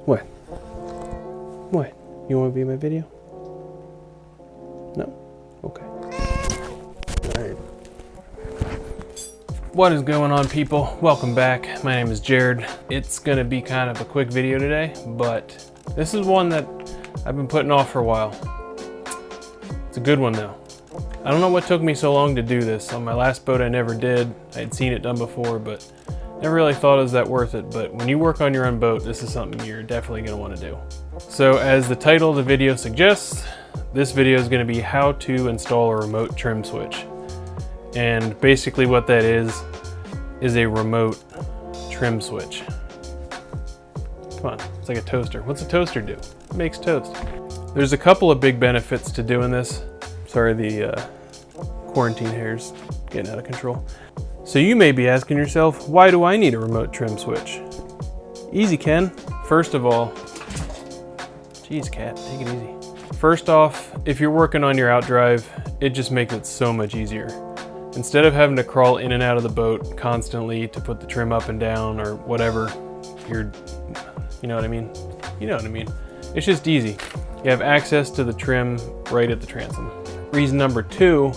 What? What? You want to be in my video? No? Okay. Alright. What is going on, people? Welcome back. My name is Jared. It's gonna be kind of a quick video today, but this is one that I've been putting off for a while. It's a good one though. I don't know what took me so long to do this. On my last boat I never did. I had seen it done before, but never really thought it was that worth it. But when you work on your own boat, this is something you're definitely gonna want to do. So as the title of the video suggests, this video is gonna be how to install a remote trim switch. And basically what that is a remote trim switch. Come on, it's like a toaster. What's a toaster do? It makes toast. There's a couple of big benefits to doing this. Sorry, the quarantine hair's getting out of control. So you may be asking yourself, why do I need a remote trim switch? Easy, Ken. First of all, geez, cat, take it easy. First off, if you're working on your outdrive, it just makes it so much easier. Instead of having to crawl in and out of the boat constantly to put the trim up and down or whatever, you know what I mean? You know what I mean. It's just easy. You have access to the trim right at the transom. Reason number two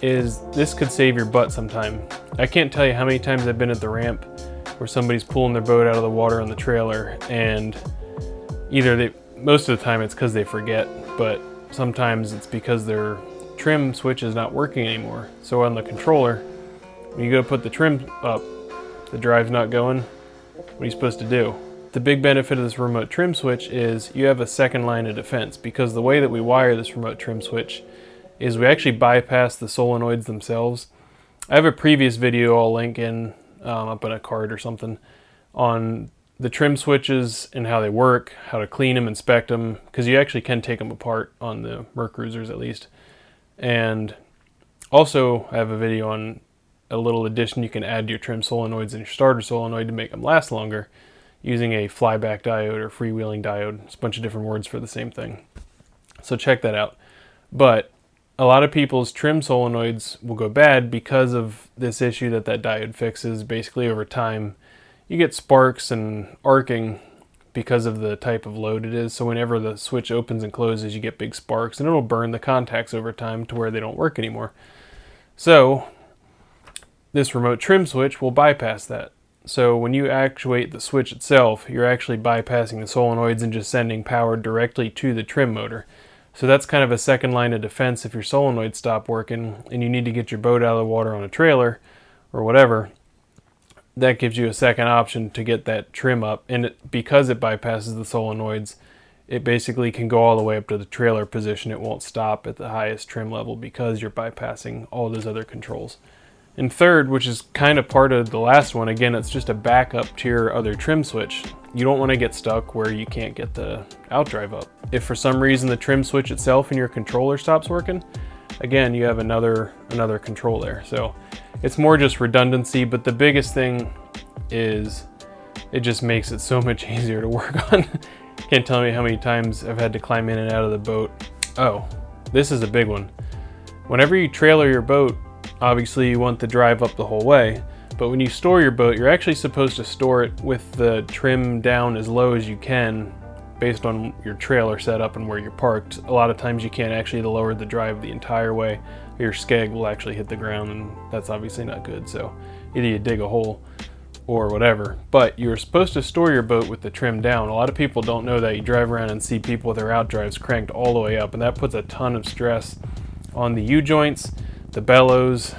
is this could save your butt sometime. I can't tell you how many times I've been at the ramp where somebody's pulling their boat out of the water on the trailer, and most of the time it's because they forget, but sometimes it's because their trim switch is not working anymore. So on the controller, when you go to put the trim up, the drive's not going. What are you supposed to do? The big benefit of this remote trim switch is you have a second line of defense, because the way that we wire this remote trim switch is we actually bypass the solenoids themselves. I have a previous video I'll link in up in a card or something on the trim switches and how they work, how to clean them, inspect them, because you actually can take them apart on the Mercruisers at least. And also I have a video on a little addition you can add to your trim solenoids and your starter solenoid to make them last longer using a flyback diode or freewheeling diode. It's a bunch of different words for the same thing. So check that out. But a lot of people's trim solenoids will go bad because of this issue that diode fixes. Basically over time, you get sparks and arcing because of the type of load it is. So whenever the switch opens and closes, you get big sparks, and it'll burn the contacts over time to where they don't work anymore. So this remote trim switch will bypass that. So when you actuate the switch itself, you're actually bypassing the solenoids and just sending power directly to the trim motor. So that's kind of a second line of defense if your solenoids stop working and you need to get your boat out of the water on a trailer or whatever. That gives you a second option to get that trim up, and because it bypasses the solenoids, it basically can go all the way up to the trailer position. It won't stop at the highest trim level because you're bypassing all those other controls. And third, which is kind of part of the last one, again, it's just a backup to your other trim switch. You don't want to get stuck where you can't get the outdrive up. If for some reason the trim switch itself in your controller stops working, again, you have another control there. So it's more just redundancy, but the biggest thing is it just makes it so much easier to work on. Can't tell me how many times I've had to climb in and out of the boat. Oh, this is a big one. Whenever you trailer your boat, obviously you want the drive up the whole way, but when you store your boat, you're actually supposed to store it with the trim down as low as you can based on your trailer setup and where you're parked. A lot of times you can't actually lower the drive the entire way. Your skeg will actually hit the ground, and that's obviously not good. So either you dig a hole or whatever, but you're supposed to store your boat with the trim down. A lot of people don't know that. You drive around and see people with their outdrives cranked all the way up, and that puts a ton of stress on the U-joints, the bellows,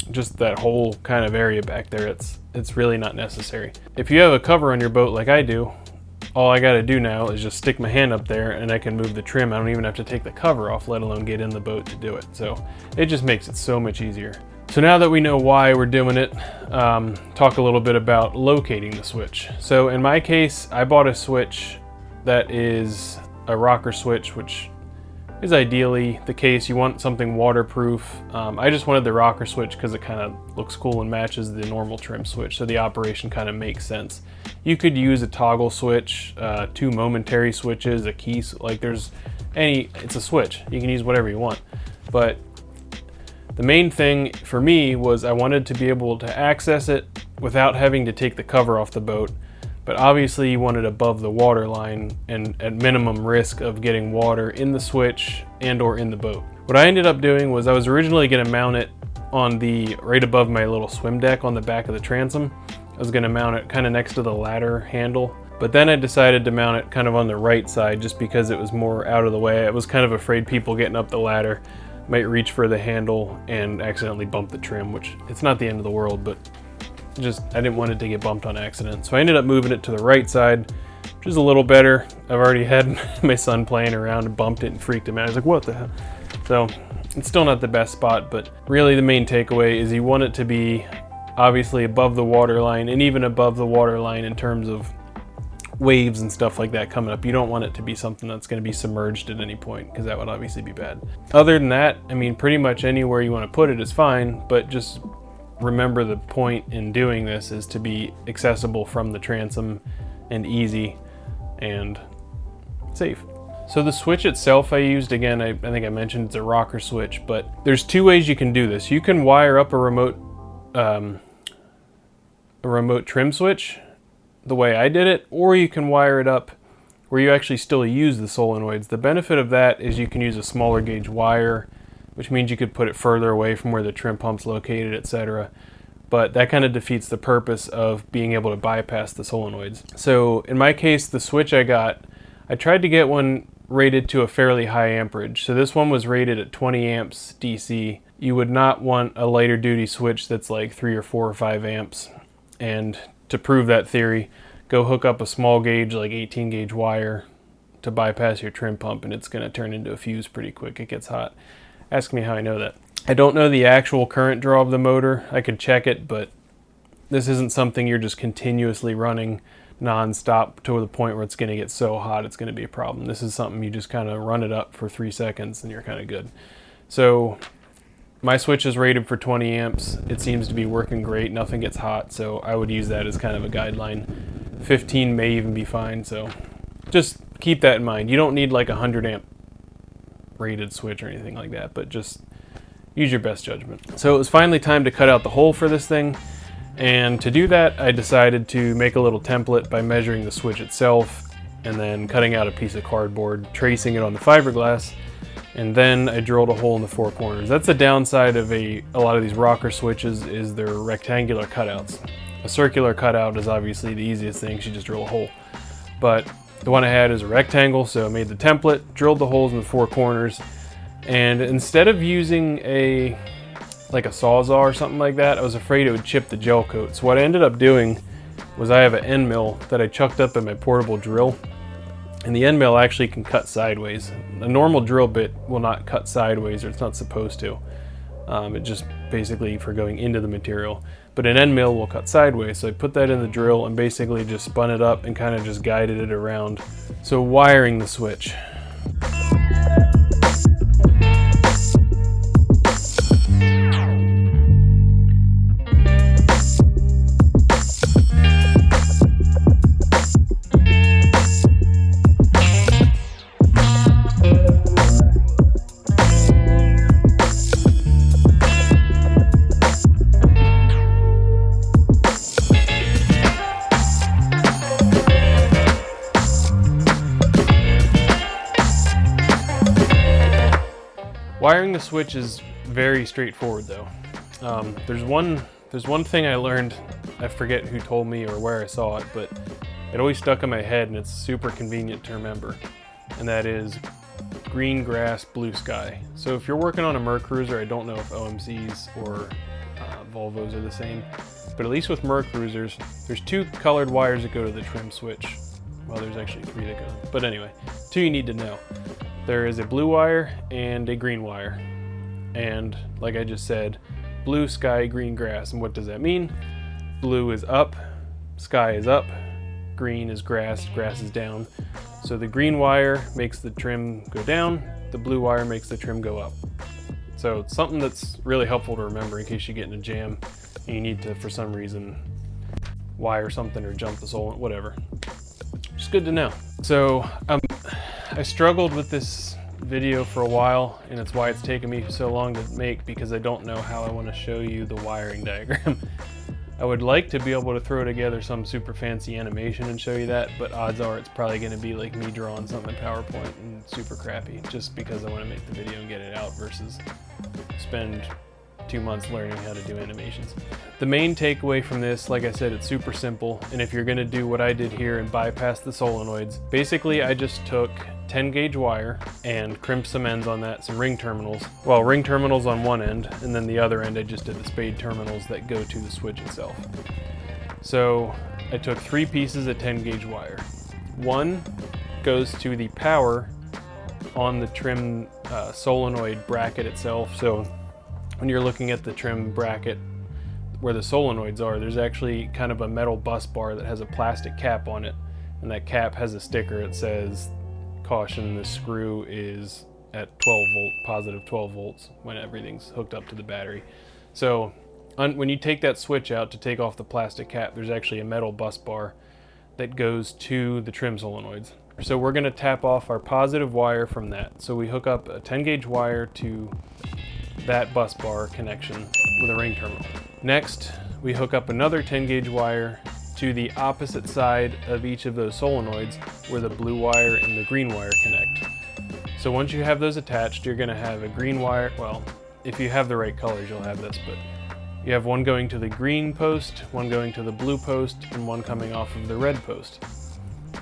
just that whole kind of area back there. It's really not necessary. If you have a cover on your boat like I do, all I gotta do now is just stick my hand up there and I can move the trim. I don't even have to take the cover off, let alone get in the boat to do it. So it just makes it so much easier. So now that we know why we're doing it, talk a little bit about locating the switch. So in my case, I bought a switch that is a rocker switch, which is ideally the case. You want something waterproof. I just wanted the rocker switch because it kind of looks cool and matches the normal trim switch, so the operation kind of makes sense. You could use a toggle switch, two momentary switches, a key, it's a switch. You can use whatever you want. But the main thing for me was I wanted to be able to access it without having to take the cover off the boat, but obviously you want it above the water line and at minimum risk of getting water in the switch and or in the boat. What I ended up doing was I was originally going to mount it on the right above my little swim deck on the back of the transom. I was going to mount it kind of next to the ladder handle, but then I decided to mount it kind of on the right side just because it was more out of the way. I was kind of afraid people getting up the ladder might reach for the handle and accidentally bump the trim, which it's not the end of the world, but just I didn't want it to get bumped on accident. So I ended up moving it to the right side, which is a little better. I've already had my son playing around and bumped it and freaked him out. I was like, what the hell? So it's still not the best spot, but really the main takeaway is you want it to be obviously above the water line and even above the water line in terms of waves and stuff like that coming up. You don't want it to be something that's going to be submerged at any point, because that would obviously be bad. Other than that, I mean, pretty much anywhere you want to put it is fine, but just remember the point in doing this is to be accessible from the transom and easy and safe. So the switch itself I used, again, I think I mentioned it's a rocker switch, but there's two ways you can do this. You can wire up a remote trim switch the way I did it, or you can wire it up where you actually still use the solenoids. The benefit of that is you can use a smaller gauge wire, which means you could put it further away from where the trim pump's located, etc. But that kind of defeats the purpose of being able to bypass the solenoids. So in my case, the switch I tried to get one rated to a fairly high amperage. So this one was rated at 20 amps DC. You would not want a lighter duty switch that's like 3 or 4 or 5 amps. And to prove that theory, go hook up a small gauge, like 18 gauge wire to bypass your trim pump, and it's going to turn into a fuse pretty quick. It gets hot. Ask me how I know that. I don't know the actual current draw of the motor. I could check it, but this isn't something you're just continuously running non-stop to the point where it's going to get so hot it's going to be a problem. This is something you just kind of run it up for 3 seconds and you're kind of good. So my switch is rated for 20 amps. It seems to be working great. Nothing gets hot, so I would use that as kind of a guideline. 15 may even be fine, so just keep that in mind. You don't need like a 100 amp rated switch or anything like that, but just use your best judgment. So it was finally time to cut out the hole for this thing. And to do that, I decided to make a little template by measuring the switch itself and then cutting out a piece of cardboard, tracing it on the fiberglass, and then I drilled a hole in the 4 corners. That's the downside of a lot of these rocker switches is they're rectangular cutouts. A circular cutout is obviously the easiest thing, you just drill a hole. But the one I had is a rectangle, so I made the template, drilled the holes in the 4 corners, and instead of using like a Sawzall or something like that, I was afraid it would chip the gel coat. So what I ended up doing was I have an end mill that I chucked up in my portable drill, and the end mill actually can cut sideways. A normal drill bit will not cut sideways, or it's not supposed to. It just basically for going into the material. But an end mill will cut sideways, so I put that in the drill and basically just spun it up and kind of just guided it around. So wiring the switch. Wiring the switch is very straightforward though. There's one thing I learned, I forget who told me or where I saw it, but it always stuck in my head and it's super convenient to remember. And that is green grass, blue sky. So if you're working on a Mercruiser, I don't know if OMCs or Volvos are the same, but at least with Mercruisers, there's 2 colored wires that go to the trim switch. Well, there's actually 3 that go, but anyway, 2 you need to know. There is a blue wire and a green wire. And like I just said, blue sky, green grass. And what does that mean? Blue is up, sky is up, green is grass, grass is down. So the green wire makes the trim go down, the blue wire makes the trim go up. So it's something that's really helpful to remember in case you get in a jam and you need to, for some reason, wire something or jump the solenoid, whatever. Just good to know. So I struggled with this video for a while, and it's why it's taken me so long to make, because I don't know how I want to show you the wiring diagram. I would like to be able to throw together some super fancy animation and show you that, but odds are it's probably going to be like me drawing something in PowerPoint and super crappy, just because I want to make the video and get it out versus spend 2 months learning how to do animations. The main takeaway from this, like I said, it's super simple, and if you're going to do what I did here and bypass the solenoids, basically I just took 10 gauge wire and crimped some ends on that, some ring terminals. Well, ring terminals on one end, and then the other end I just did the spade terminals that go to the switch itself. So I took 3 pieces of 10 gauge wire. One goes to the power on the trim solenoid bracket itself. So when you're looking at the trim bracket where the solenoids are, there's actually kind of a metal bus bar that has a plastic cap on it, and that cap has a sticker that says, "Caution, the screw is at 12 volt, positive 12 volts when everything's hooked up to the battery." So when you take that switch out to take off the plastic cap, there's actually a metal bus bar that goes to the trim solenoids. So we're going to tap off our positive wire from that. So we hook up a 10 gauge wire to that bus bar connection with a ring terminal. Next, we hook up another 10 gauge wire to the opposite side of each of those solenoids where the blue wire and the green wire connect. So once you have those attached, you're going to have a green wire. Well, if you have the right colors, you'll have this, but you have one going to the green post, one going to the blue post, and one coming off of the red post.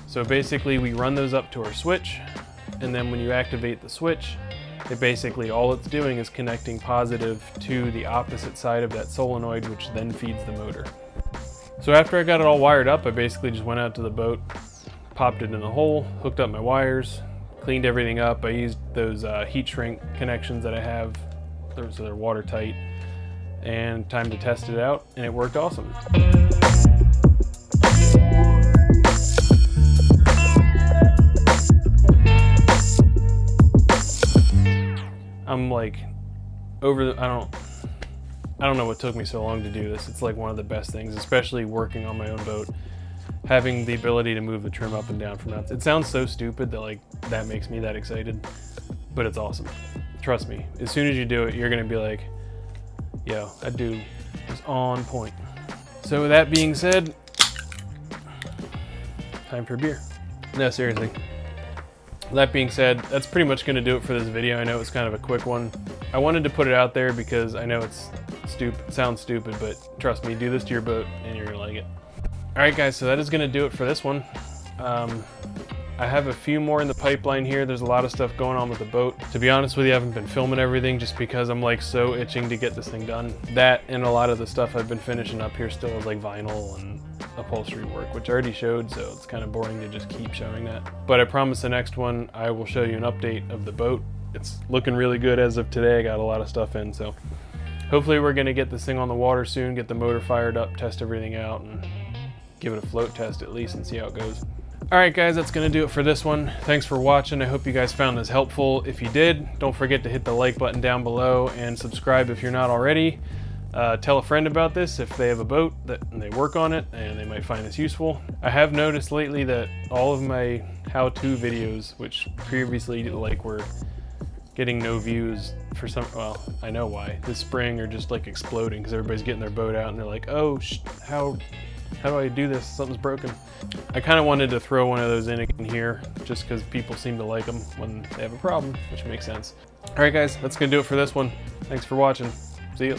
So basically we run those up to our switch, and then when you activate the switch, it basically, all it's doing is connecting positive to the opposite side of that solenoid, which then feeds the motor. So after I got it all wired up, I basically just went out to the boat, popped it in the hole, hooked up my wires, cleaned everything up. I used those heat shrink connections that I have, so they're watertight, and time to test it out, and it worked awesome. I'm like I don't know what took me so long to do this. It's like one of the best things, especially working on my own boat, having the ability to move the trim up and down from that. It sounds so stupid that like that makes me that excited, but it's awesome. Trust me, as soon as you do it, you're gonna be like, yo, that dude is on point. So with that being said, time for a beer. No, seriously. That being said, that's pretty much going to do it for this video. I know it's kind of a quick one. I wanted to put it out there because I know it's sounds stupid, but trust me, do this to your boat and you're going to like it. Alright guys, so that is going to do it for this one. I have a few more in the pipeline here. There's a lot of stuff going on with the boat. To be honest with you, I haven't been filming everything just because I'm like so itching to get this thing done. That and a lot of the stuff I've been finishing up here still is like vinyl and upholstery work, which I already showed, so it's kind of boring to just keep showing that. But I promise the next one I will show you an update of the boat. It's looking really good as of today. I got a lot of stuff in, so hopefully we're going to get this thing on the water soon, get the motor fired up, test everything out, and give it a float test at least and see how it goes. Alright guys, that's going to do it for this one. Thanks for watching. I hope you guys found this helpful. If you did, don't forget to hit the like button down below and subscribe if you're not already. Tell a friend about this if they have a boat and they work on it and they might find this useful. I have noticed lately that all of my how-to videos, which previously were getting no views for some, well, I know why. This spring are just like exploding because everybody's getting their boat out and they're like, oh, how do I do this? Something's broken. I kind of wanted to throw one of those in here just because people seem to like them when they have a problem, which makes sense. Alright guys, that's going to do it for this one. Thanks for watching. See you.